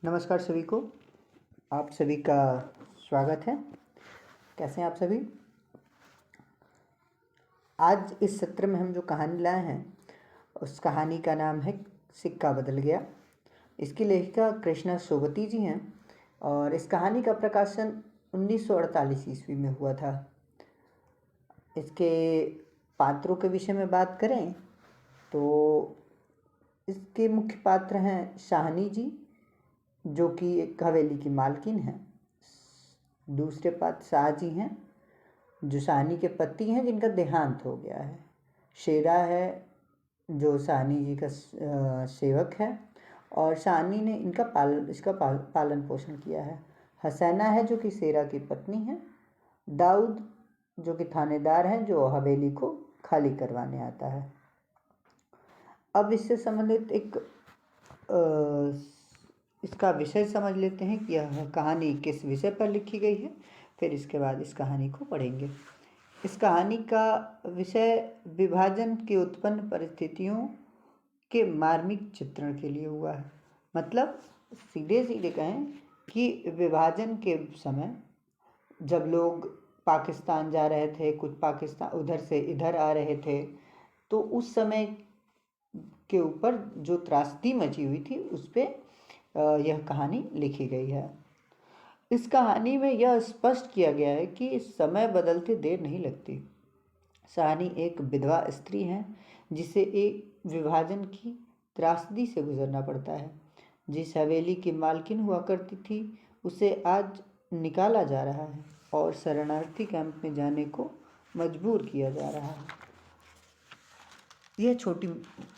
नमस्कार सभी को। आप सभी का स्वागत है। कैसे हैं आप सभी? आज इस सत्र में हम जो कहानी लाए हैं उस कहानी का नाम है सिक्का बदल गया। इसकी लेखिका कृष्णा सोबती जी हैं और इस कहानी का प्रकाशन 1948 ईस्वी में हुआ था। इसके पात्रों के विषय में बात करें तो इसके मुख्य पात्र हैं शाहनी जी, जो कि एक हवेली की मालकिन है। दूसरे पात्र शाह जी हैं, जो शाहनी के पति हैं जिनका देहांत हो गया है। शेरा है, जो शाहनी जी का सेवक है और शाहनी ने इसका पालन पोषण किया है। हसैना है, जो कि शेरा की पत्नी है। दाऊद, जो कि थानेदार हैं, जो हवेली को खाली करवाने आता है। अब इससे संबंधित इसका विषय समझ लेते हैं कि यह कहानी किस विषय पर लिखी गई है। फिर इसके बाद इस कहानी को पढ़ेंगे। इस कहानी का विषय विभाजन के उत्पन्न परिस्थितियों के मार्मिक चित्रण के लिए हुआ है। मतलब सीधे सीधे कहें कि विभाजन के समय जब लोग पाकिस्तान जा रहे थे, कुछ पाकिस्तान उधर से इधर आ रहे थे, तो उस समय के ऊपर जो त्रासदी मची हुई थी उस पर यह कहानी लिखी गई है। इस कहानी में यह स्पष्ट किया गया है कि समय बदलते देर नहीं लगती। शाहनी एक विधवा स्त्री है जिसे एक विभाजन की त्रासदी से गुजरना पड़ता है। जिस हवेली की मालकिन हुआ करती थी उसे आज निकाला जा रहा है और शरणार्थी कैंप में जाने को मजबूर किया जा रहा है। यह छोटी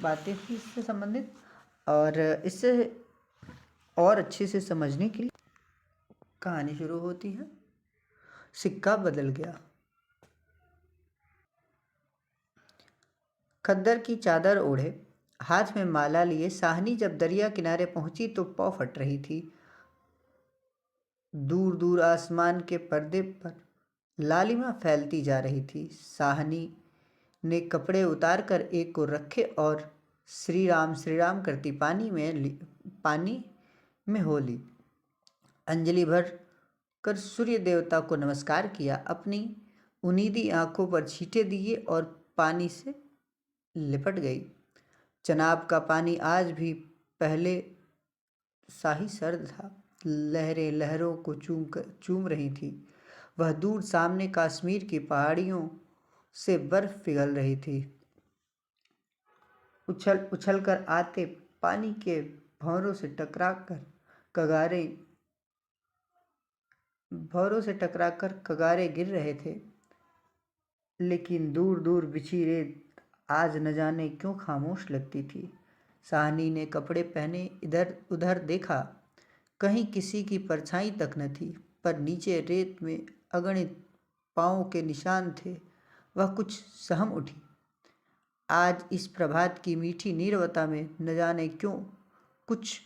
बातें थी इससे संबंधित, और इससे और अच्छे से समझने के लिए कहानी शुरू होती है। सिक्का बदल गया। खद्दर की चादर ओढ़े, हाथ में माला लिए शाहनी जब दरिया किनारे पहुंची तो पौ फट रही थी। दूर दूर आसमान के पर्दे पर लालिमा फैलती जा रही थी। शाहनी ने कपड़े उतार कर एक को रखे और श्री राम करती पानी में हो ली। अंजलि भर कर सूर्य देवता को नमस्कार किया, अपनी उनीदी आंखों पर छींटे दिए और पानी से लिपट गई। चनाब का पानी आज भी पहले सा ही सर्द था। लहरें लहरों को चूम रही थी। वह दूर सामने कश्मीर की पहाड़ियों से बर्फ पिघल रही थी। उछल उछल कर आते पानी के भंवरों से कगारे गिर रहे थे। लेकिन दूर दूर बिछी रेत आज न जाने क्यों खामोश लगती थी। शाहनी ने कपड़े पहने इधर उधर देखा, कहीं किसी की परछाई तक न थी, पर नीचे रेत में अगणित पांवों के निशान थे। वह कुछ सहम उठी। आज इस प्रभात की मीठी नीरवता में न जाने क्यों कुछ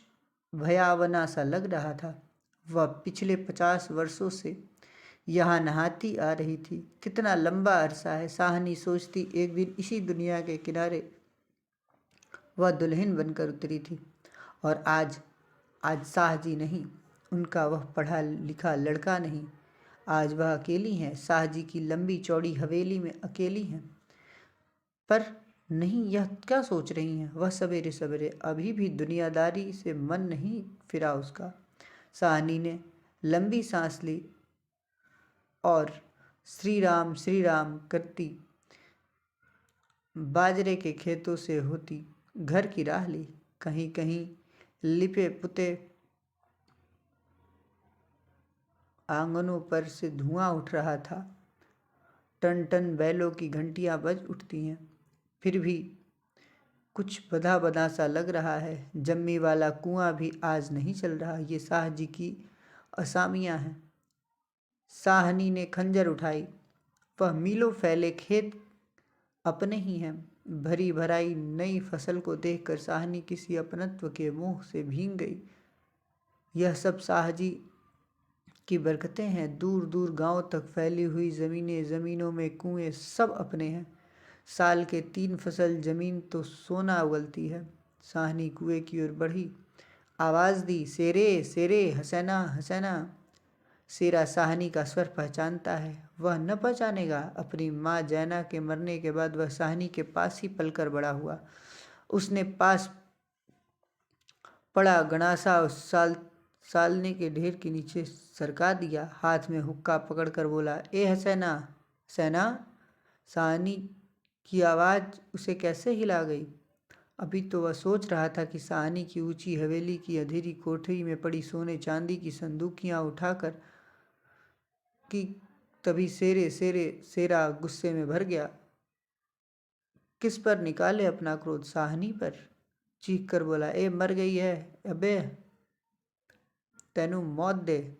भयावना सा लग रहा था। वह पिछले 50 वर्षों से यहाँ नहाती आ रही थी। कितना लंबा अरसा है, शाहनी सोचती। एक दिन इसी दुनिया के किनारे वह दुल्हन बनकर उतरी थी और आज शाह जी नहीं, उनका वह पढ़ा लिखा लड़का नहीं, आज वह अकेली हैं। शाह जी की लंबी चौड़ी हवेली में अकेली हैं। पर नहीं, यह क्या सोच रही हैं? वह सवेरे सवेरे अभी भी दुनियादारी से मन नहीं फिरा उसका। शाहनी ने लंबी सांस ली और श्री राम करती बाजरे के खेतों से होती घर की राह ली। कहीं कहीं लिपे पुते आंगनों पर से धुआं उठ रहा था। टन टन बैलों की घंटियां बज उठती हैं। फिर भी कुछ बधा बधा सा लग रहा है। जम्मी वाला कुआं भी आज नहीं चल रहा। ये शाह जी की असामियां हैं। शाहनी ने खंजर उठाई। वह मीलों फैले खेत अपने ही हैं। भरी भराई नई फसल को देखकर शाहनी किसी अपनत्व के मोह से भीग गई। यह सब शाह जी की बरकतें हैं। दूर दूर गांव तक फैली हुई ज़मीनें, ज़मीनों में कुएं, सब अपने हैं। साल के 3 फसल जमीन तो सोना उगलती है। शाहनी कुएं की ओर बढ़ी। आवाज़ दी, शेरे शेरे, हसैना हसैना। शेरा साहनी का स्वर पहचानता है, वह न पहचानेगा। अपनी माँ जैना के मरने के बाद वह साहनी के पास ही पलकर बड़ा हुआ। उसने पास पड़ा गणासा उस सालने के ढेर के नीचे सरका दिया। हाथ में हुक्का पकड़कर बोला, ए हसैना हसैना। साहनी की आवाज़ उसे कैसे हिला गई। अभी तो वह सोच रहा था कि साहनी की ऊंची हवेली की अंधेरी कोठरी में पड़ी सोने चांदी की संदूकियां उठाकर कि तभी शेरा गुस्से में भर गया। किस पर निकाले अपना क्रोध? साहनी पर। चीख कर बोला, ए मर गई है, अबे तेनू मौत दे।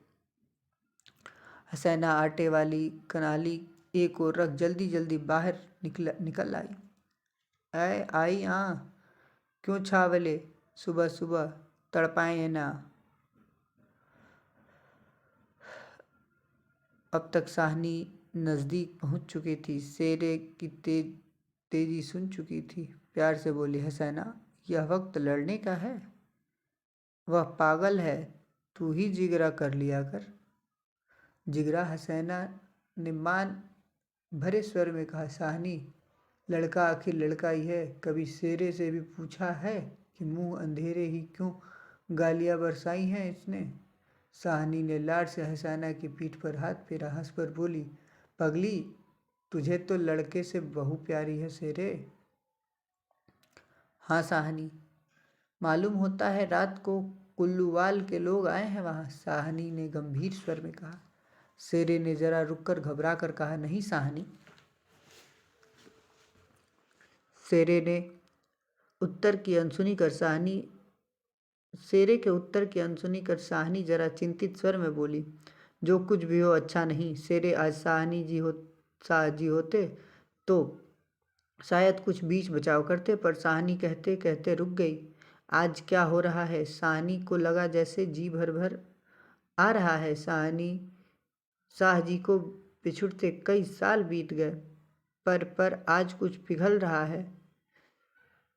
हसैना आटे वाली कनाली एक और रख जल्दी जल्दी बाहर निकल आई। आई क्यों छावले, सुबह सुबह तड़पाए है ना। अब तक साहनी नज़दीक पहुंच चुकी थी। शेरे की तेजी सुन चुकी थी। प्यार से बोली, हसैना यह वक्त लड़ने का है। वह पागल है, तू ही जिगरा कर लिया कर। जिगरा? हसैना ने मान भरे स्वर में कहा, साहनी लड़का आखिर लड़का ही है। कभी शेरे से भी पूछा है कि मुंह अंधेरे ही क्यों गालियां बरसाई हैं इसने। साहनी ने लाड से हसैना की पीठ पर हाथ फेरा, हंस पर बोली, पगली तुझे तो लड़के से बहू प्यारी है शेरे। हाँ साहनी, मालूम होता है रात को कुल्लूवाल के लोग आए हैं वहाँ, साहनी ने गंभीर स्वर में कहा। शेरे ने जरा रुककर घबरा कर कहा, नहीं साहनी। शेरे के उत्तर की अनसुनी कर साहनी जरा चिंतित स्वर में बोली, जो कुछ भी हो अच्छा नहीं। शेरे आज शाह जी होते तो शायद कुछ बीच बचाव करते, पर साहनी कहते कहते रुक गई। आज क्या हो रहा है? साहनी को लगा जैसे जी भर भर आ रहा है। शाह जी को बिछुड़ते कई साल बीत गए, पर आज कुछ पिघल रहा है।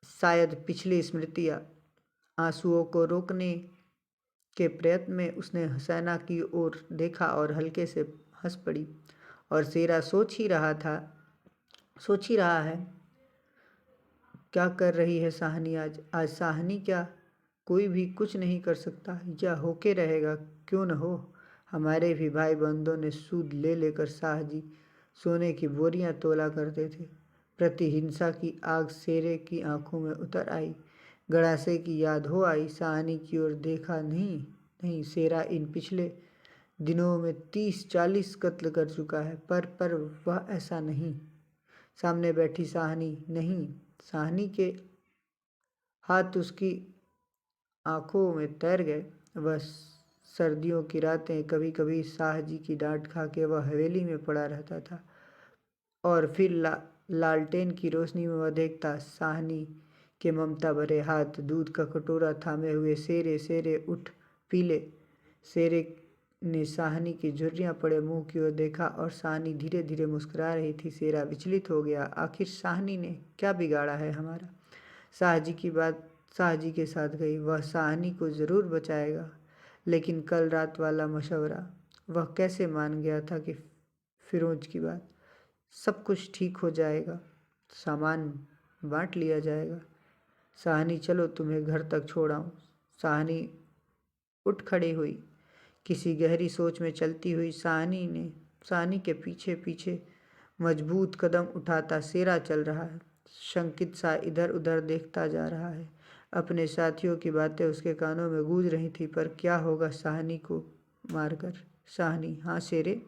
शायद पिछली स्मृतियाँ। आंसुओं को रोकने के प्रयत्न में उसने हसैना की ओर देखा और हल्के से हंस पड़ी। और शेरा सोच ही रहा है क्या कर रही है साहनी आज साहनी क्या कोई भी कुछ नहीं कर सकता या होके रहेगा। क्यों न हो। हमारे भी भाई बंदों ने सूद ले लेकर शाह जी सोने की बोरियां तोला करते थे। प्रतिहिंसा की आग शेरे की आंखों में उतर आई। गड़ासे की याद हो आई। साहनी की ओर देखा। नहीं, शेरा इन पिछले दिनों में 30-40 कत्ल कर चुका है, पर वह ऐसा नहीं। सामने बैठी साहनी नहीं। साहनी के हाथ उसकी आंखों में तैर गए। वह सर्दियों की रातें कभी कभी शाह जी की डांट खा के वह हवेली में पड़ा रहता था और फिर लालटेन की रोशनी में वह देखता साहनी के ममता भरे हाथ दूध का कटोरा थामे हुए। शेरे उठ पी ले। शेरे ने साहनी की झुर्रियां पड़े मुंह की ओर देखा और साहनी धीरे धीरे मुस्कुरा रही थी। शेरा विचलित हो गया। आखिर साहनी ने क्या बिगाड़ा है हमारा? शाह जी की बात शाह जी के साथ गई। वह साहनी को ज़रूर बचाएगा, लेकिन कल रात वाला मशवरा, वह कैसे मान गया था कि फिरोज की बात, सब कुछ ठीक हो जाएगा, सामान बांट लिया जाएगा। साहनी चलो तुम्हें घर तक छोड़ आऊं। साहनी उठ खड़ी हुई। किसी गहरी सोच में चलती हुई साहनी के पीछे पीछे मजबूत कदम उठाता शेरा चल रहा है। शंकित सा इधर उधर देखता जा रहा है। अपने साथियों की बातें उसके कानों में गूंज रही थी। पर क्या होगा साहनी को मारकर? साहनी, हाँ शेरे।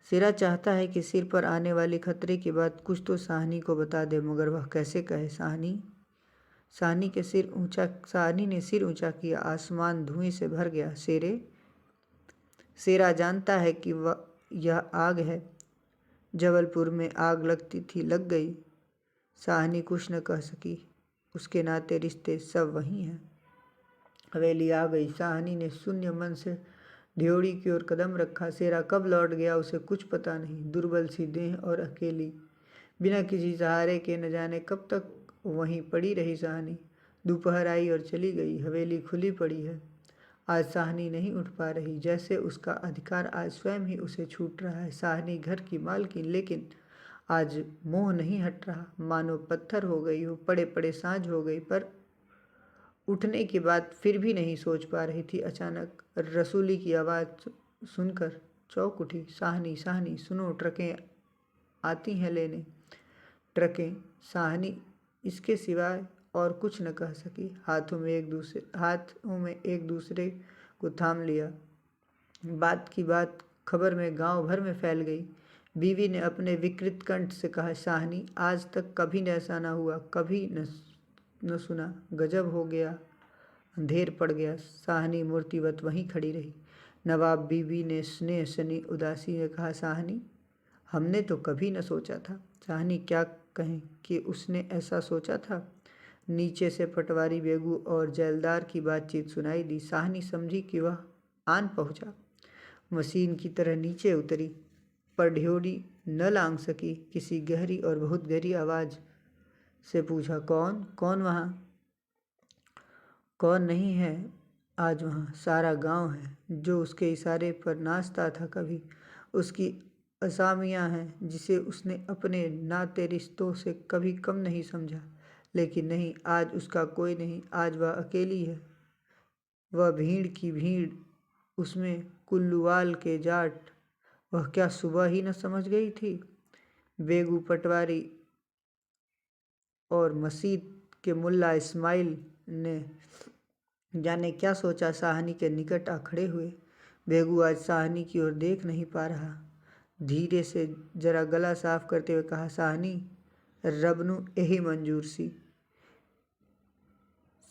शेरा चाहता है कि सिर पर आने वाले खतरे की बात कुछ तो साहनी को बता दे, मगर वह कैसे कहे? साहनी ने सिर ऊंचा किया। आसमान धुएं से भर गया। शेरा जानता है कि यह आग है। जबलपुर में आग लगती थी, लग गई। साहनी कुछ न कह सकी। उसके नाते रिश्ते सब वही हैं। हवेली आ गई। साहनी ने शून्य मन से ड्योढ़ी की ओर कदम रखा। शेरा कब लौट गया उसे कुछ पता नहीं। दुर्बल सी देह और अकेली, बिना किसी सहारे के न जाने कब तक वहीं पड़ी रही साहनी। दोपहर आई और चली गई। हवेली खुली पड़ी है। आज साहनी नहीं उठ पा रही, जैसे उसका अधिकार आज स्वयं ही उसे छूट रहा है। साहनी घर की मालकिन, लेकिन आज मोह नहीं हट रहा, मानो पत्थर हो गई हो। पड़े पड़े सांझ हो गई, पर उठने के बाद फिर भी नहीं सोच पा रही थी। अचानक रसूली की आवाज़ सुनकर चौंक उठी। साहनी, साहनी सुनो, ट्रकें आती हैं लेने। ट्रकें। साहनी इसके सिवाय और कुछ न कह सकी। हाथों में एक दूसरे को थाम लिया। बात की बात खबर में गांव भर में फैल गई। बीवी ने अपने विकृत कंठ से कहा, साहनी, आज तक कभी ऐसा न हुआ, कभी न सुना। गजब हो गया, अंधेर पड़ गया। साहनी मूर्तिवत वहीं खड़ी रही। नवाब बीवी ने स्नेह सनी उदासी में कहा, साहनी, हमने तो कभी न सोचा था। साहनी क्या कहें कि उसने ऐसा सोचा था। नीचे से पटवारी बेगू और जैलदार की बातचीत सुनाई दी। साहनी समझी कि वह आन पहुंचा। मशीन की तरह नीचे उतरी, पर ढ्योढ़ी न लांघ सकी। किसी गहरी और बहुत गहरी आवाज़ से पूछा, कौन कौन वहाँ? कौन नहीं है आज वहाँ? सारा गांव है, जो उसके इशारे पर नाचता था कभी। उसकी असामियाँ हैं, जिसे उसने अपने नाते रिश्तों से कभी कम नहीं समझा। लेकिन नहीं, आज उसका कोई नहीं। आज वह अकेली है। वह भीड़ की भीड़, उसमें कुल्लूवाल के जाट। वह क्या सुबह ही न समझ गई थी? बेगू, पटवारी और मस्जिद के मुल्ला इस्माइल ने जाने क्या सोचा, साहनी के निकट आ खड़े हुए। बेगू आज साहनी की ओर देख नहीं पा रहा। धीरे से जरा गला साफ करते हुए कहा, साहनी, रबनू यही मंजूर सी।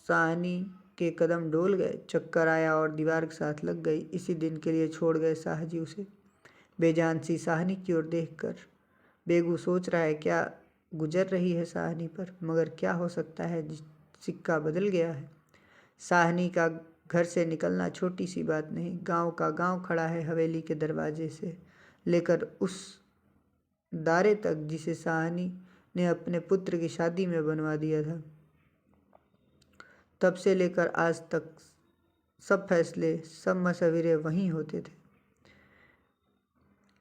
साहनी के कदम डोल गए, चक्कर आया और दीवार के साथ लग गई। इसी दिन के लिए छोड़ गए शाहजी उसे। बेजान सी साहनी की ओर देखकर बेगू सोच रहा है क्या गुजर रही है साहनी पर, मगर क्या हो सकता है, सिक्का बदल गया है। साहनी का घर से निकलना छोटी सी बात नहीं। गांव का गांव खड़ा है हवेली के दरवाजे से लेकर उस दारे तक जिसे साहनी ने अपने पुत्र की शादी में बनवा दिया था। तब से लेकर आज तक सब फैसले, सब मशवरे वहीं होते थे।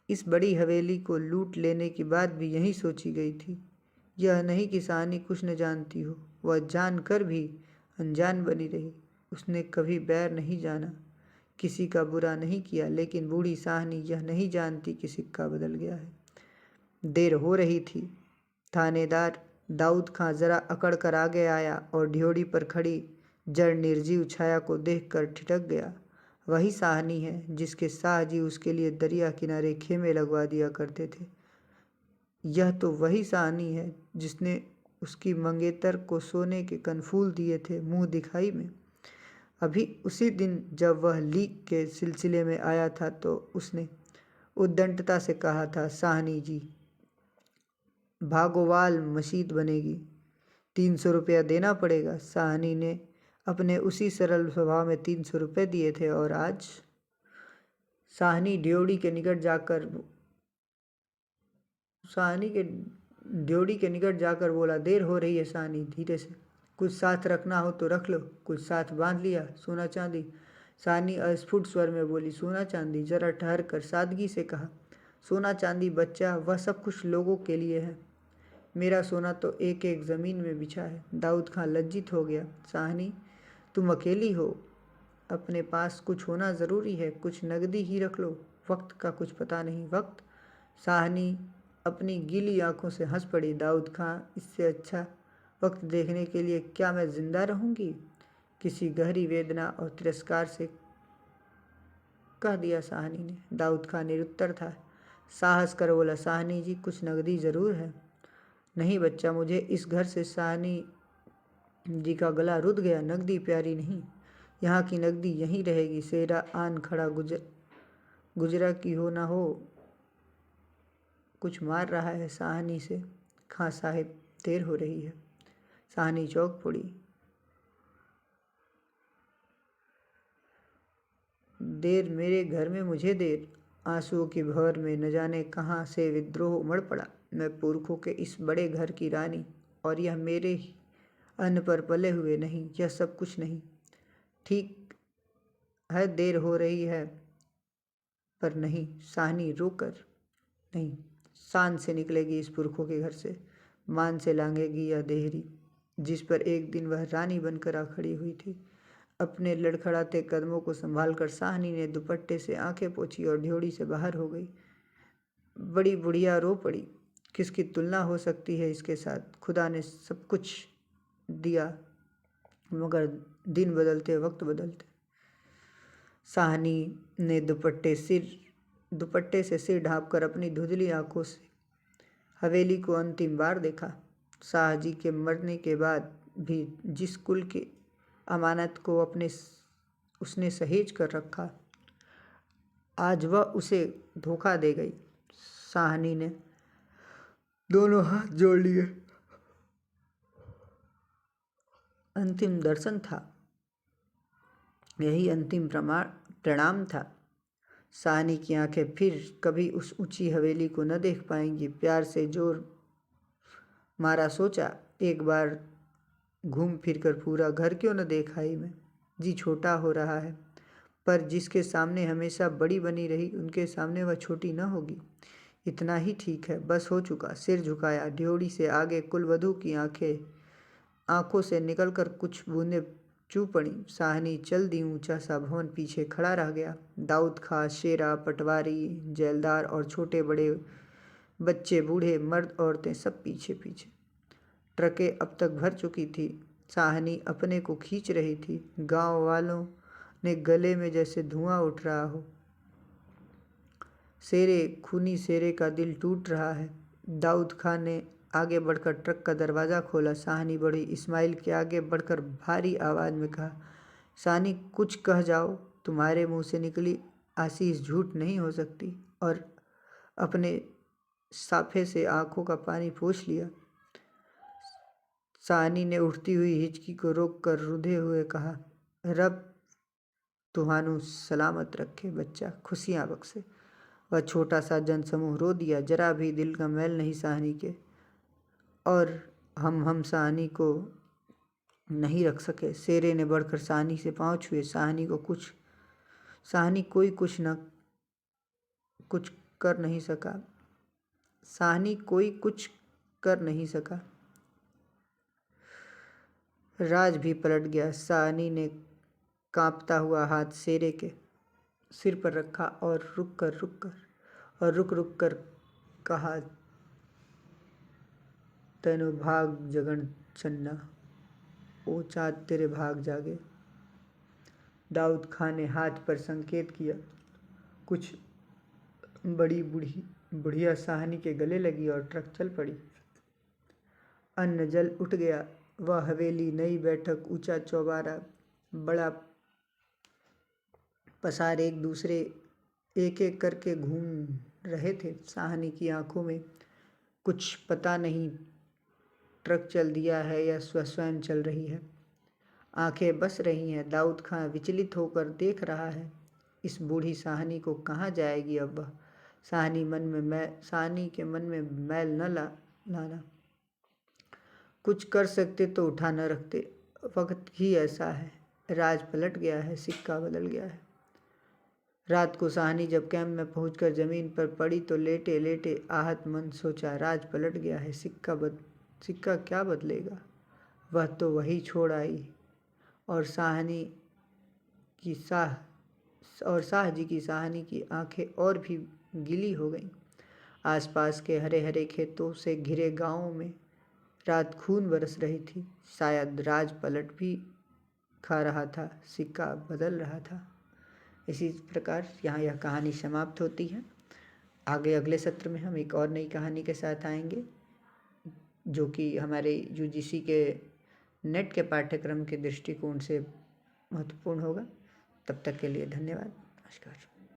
इस बड़ी हवेली को लूट लेने की बात भी यहीं सोची गई थी। यह नहीं कि साहनी कुछ न जानती हो, वह जानकर भी अनजान बनी रही। उसने कभी बैर नहीं जाना, किसी का बुरा नहीं किया। लेकिन बूढ़ी साहनी यह नहीं जानती कि सिक्का बदल गया है। देर हो रही थी। थानेदार दाऊद खां जरा अकड़ कर आगे आया और ढ्योढ़ी पर खड़ी जड़ निर्जीव छाया को देखकर ठिठक गया। वही साहनी है जिसके शाहजी उसके लिए दरिया किनारे खेमे लगवा दिया करते थे। यह तो वही साहनी है जिसने उसकी मंगेतर को सोने के कनफूल दिए थे मुंह दिखाई में। अभी उसी दिन जब वह लीक के सिलसिले में आया था तो उसने उद्दंडता से कहा था, साहनी जी, भागोवाल मस्जिद बनेगी, 300 रुपया देना पड़ेगा। साहनी ने अपने उसी सरल स्वभाव में 300 रुपये दिए थे और आज साहनी ड्योढ़ी के निकट जाकर बोला, देर हो रही है साहनी, धीरे से। कुछ साथ रखना हो तो रख लो। कुछ साथ बांध लिया? सोना चांदी? साहनी अस्फुट स्वर में बोली, सोना चांदी? जरा ठहर कर सादगी से कहा, सोना चांदी बच्चा, वह सब कुछ लोगों के लिए है। मेरा सोना तो एक एक ज़मीन में बिछा है। दाऊद खां लज्जित हो गया। साहनी, तुम अकेली हो, अपने पास कुछ होना ज़रूरी है। कुछ नगदी ही रख लो, वक्त का कुछ पता नहीं। वक्त? साहनी अपनी गीली आंखों से हंस पड़ी। दाऊद खां, इससे अच्छा वक्त देखने के लिए क्या मैं जिंदा रहूंगी? किसी गहरी वेदना और तिरस्कार से कह दिया साहनी ने। दाऊद खां निरुत्तर था। साहस कर बोला, साहनी जी, कुछ नगदी ज़रूर है। नहीं बच्चा, मुझे इस घर से। साहनी जी का गला रुध गया। नगदी प्यारी नहीं, यहाँ की नगदी यहीं रहेगी। सेरा आन खड़ा गुजरा की हो ना हो, कुछ मार रहा है साहनी से। खां साहिब, देर हो रही है। साहनी चौंक पड़ी। देर? मेरे घर में मुझे देर? आंसुओं की भंवर में न जाने कहाँ से विद्रोह उमड़ पड़ा। मैं पुरखों के इस बड़े घर की रानी, और यह मेरे अन्न पर पले हुए नहीं, यह सब कुछ नहीं। ठीक है, देर हो रही है, पर नहीं, साहनी रोकर नहीं, शान से निकलेगी इस पुरखों के घर से, मान से लांघेगी यह देहरी, जिस पर एक दिन वह रानी बनकर आ खड़ी हुई थी। अपने लड़खड़ाते कदमों को संभाल कर साहनी ने दुपट्टे से आंखें पोंछी और ड्योढ़ी से बाहर हो गई। बड़ी बुढ़िया रो पड़ी। किसकी तुलना हो सकती है इसके साथ? खुदा ने सब कुछ दिया, मगर दिन बदलते वक्त बदलते। साहनी ने दुपट्टे से सिर ढांपकर अपनी धुंधली आंखों से हवेली को अंतिम बार देखा। शाहजी के मरने के बाद भी जिस कुल की अमानत को उसने सहेज कर रखा, आज वह उसे धोखा दे गई। साहनी ने दोनों हाथ जोड़ लिए। अंतिम दर्शन था, यही अंतिम प्रणाम था। साहनी की आंखें फिर कभी उस ऊंची हवेली को न देख पाएंगी। प्यार से जोर मारा सोचा, एक बार घूम फिर कर पूरा घर क्यों न देख आई मैं। जी छोटा हो रहा है, पर जिसके सामने हमेशा बड़ी बनी रही, उनके सामने वह छोटी न होगी। इतना ही ठीक है, बस हो चुका। सिर झुकाया। ड्योढ़ी से आगे कुलवधू की आंखों से निकलकर कुछ बूंदें चू पड़ी। साहनी चल दी। ऊंचा सा भवन पीछे खड़ा रह गया। दाऊद खां, शेरा, पटवारी, जेलदार और छोटे बड़े बच्चे, बूढ़े, मर्द, औरतें सब पीछे पीछे। ट्रकें अब तक भर चुकी थी। साहनी अपने को खींच रही थी। गांव वालों ने गले में जैसे धुआं उठ रहा हो। खूनी शेरे का दिल टूट रहा है। दाऊद खान ने आगे बढ़कर ट्रक का दरवाज़ा खोला। साहनी बढ़ी। इस्माइल के आगे बढ़कर भारी आवाज़ में कहा, साहनी कुछ कह जाओ, तुम्हारे मुंह से निकली आशीष झूठ नहीं हो सकती। और अपने साफे से आंखों का पानी पोंछ लिया। साहनी ने उठती हुई हिचकी को रोक कर रुधे हुए कहा, रब तुहानू सलामत रखे, बच्चा खुशियाँ बख्शे। वह छोटा सा जनसमूह रो दिया। जरा भी दिल का मैल नहीं साहनी के, और हम साहनी को नहीं रख सके। शेरे ने बढ़कर साहनी से पाँव छुए। साहनी कोई कुछ कर नहीं सका। साहनी कोई कुछ कर नहीं सका। राज भी पलट गया। साहनी ने कांपता हुआ हाथ शेरे के सिर पर रखा और रुक कर कहा, तैनो भाग जगन चन्ना, ओ चाँद तेरे भाग जागे। दाऊद खान ने हाथ पर संकेत किया। कुछ बड़ी बुढ़िया साहनी के गले लगी और ट्रक चल पड़ी। अन्न जल उठ गया। वह हवेली, नई बैठक, ऊंचा चौबारा, बड़ा पसार एक एक करके घूम रहे थे। साहनी की आंखों में कुछ पता नहीं, ट्रक चल दिया है या स्वयं चल रही है। आंखें बस रही हैं। दाऊद खां विचलित होकर देख रहा है। इस बूढ़ी साहनी को कहाँ जाएगी अब वह। साहनी के मन में मैल न लाना। कुछ कर सकते तो उठा न रखते। वक्त ही ऐसा है। राज पलट गया है, सिक्का बदल गया है। रात को साहनी जब कैंप में पहुंचकर जमीन पर पड़ी तो लेटे लेटे आहत मन सोचा, राज पलट गया है, सिक्का क्या बदलेगा। वह तो वही छोड़ आई। और शाहजी की साहनी की आंखें और भी गीली हो गईं। आसपास के हरे हरे खेतों से घिरे गांवों में रात खून बरस रही थी। शायद राज पलट भी खा रहा था, सिक्का बदल रहा था। इसी प्रकार यहाँ यह कहानी समाप्त होती है। आगे अगले सत्र में हम एक और नई कहानी के साथ आएंगे, जो कि हमारे यूजीसी के नेट के पाठ्यक्रम के दृष्टिकोण से महत्वपूर्ण होगा। तब तक के लिए धन्यवाद। नमस्कार।